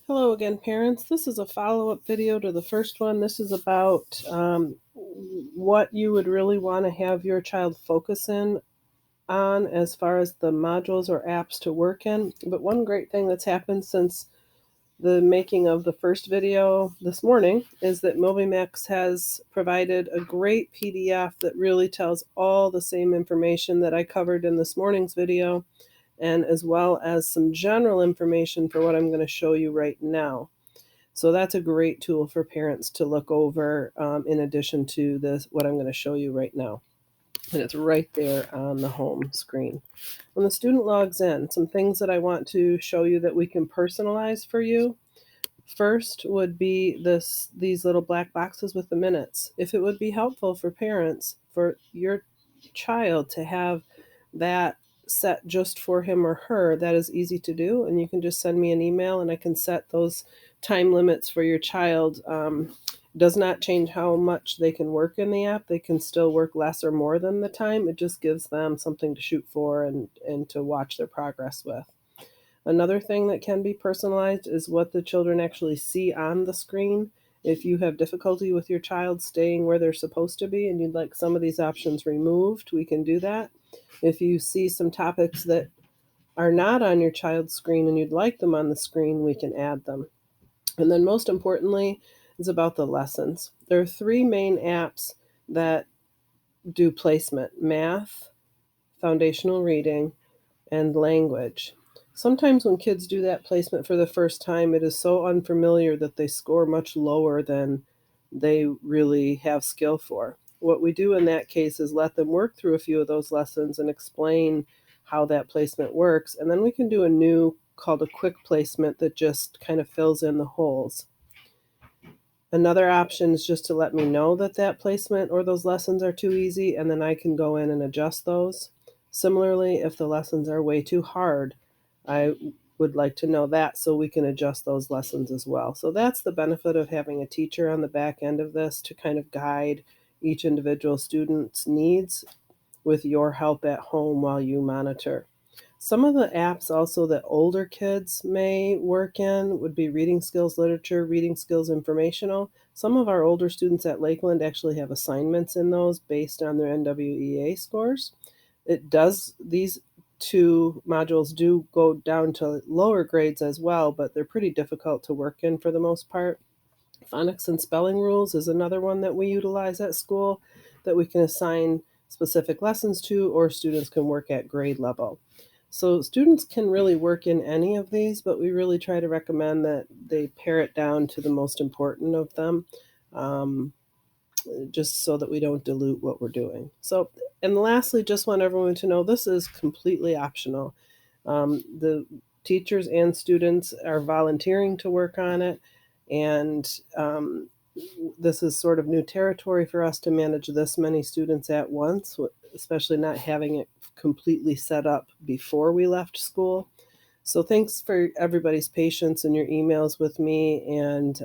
Hello again, parents. This is a follow-up video to the first one. This is about what you would really want to have your child focus in on as far as the modules or apps to work in. But one great thing that's happened since the making of the first video this morning is that Moby has provided a great PDF that really tells all the same information that I covered in this morning's video, and as well as some general information for what I'm going to show you right now. So that's a great tool for parents to look over, in addition to this, what I'm going to show you right now. And it's right there on the home screen. When the student logs in, some things that I want to show you that we can personalize for you. First would be these little black boxes with the minutes. If it would be helpful for parents, for your child to have that set just for him or her, that is easy to do, and you can just send me an email and I can set those time limits for your child. Does not change how much they can work in the app. They can still work less or more than the time. It just gives them something to shoot for and to watch their progress with. Another thing that can be personalized is what the children actually see on the screen. If you have difficulty with your child staying where they're supposed to be and you'd like some of these options removed, we can do that. If you see some topics that are not on your child's screen and you'd like them on the screen, we can add them. And then most importantly is about the lessons. There are three main apps that do placement: math, foundational reading, and language. Sometimes when kids do that placement for the first time, it is so unfamiliar that they score much lower than they really have skill for. What we do in that case is let them work through a few of those lessons and explain how that placement works, and then we can do a new called a quick placement that just kind of fills in the holes. Another option is just to let me know that that placement or those lessons are too easy, and then I can go in and adjust those. Similarly, if the lessons are way too hard, I would like to know that so we can adjust those lessons as well. So that's the benefit of having a teacher on the back end of this to kind of guide each individual student's needs with your help at home while you monitor. Some of the apps also that older kids may work in would be reading skills literature, reading skills informational. Some of our older students at Lakeland actually have assignments in those based on their NWEA scores. These two modules do go down to lower grades as well, but they're pretty difficult to work in for the most part. Phonics and spelling rules is another one that we utilize at school that we can assign specific lessons to, or students can work at grade level. So students can really work in any of these, but we really try to recommend that they pare it down to the most important of them, um, just so that we don't dilute what we're doing. So, and lastly, just want everyone to know this is completely optional. The teachers and students are volunteering to work on it, and this is sort of new territory for us to manage this many students at once, especially not having it completely set up before we left school. So thanks for everybody's patience and your emails with me, and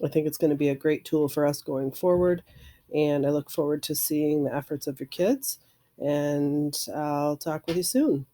I think it's going to be a great tool for us going forward, and I look forward to seeing the efforts of your kids, and I'll talk with you soon.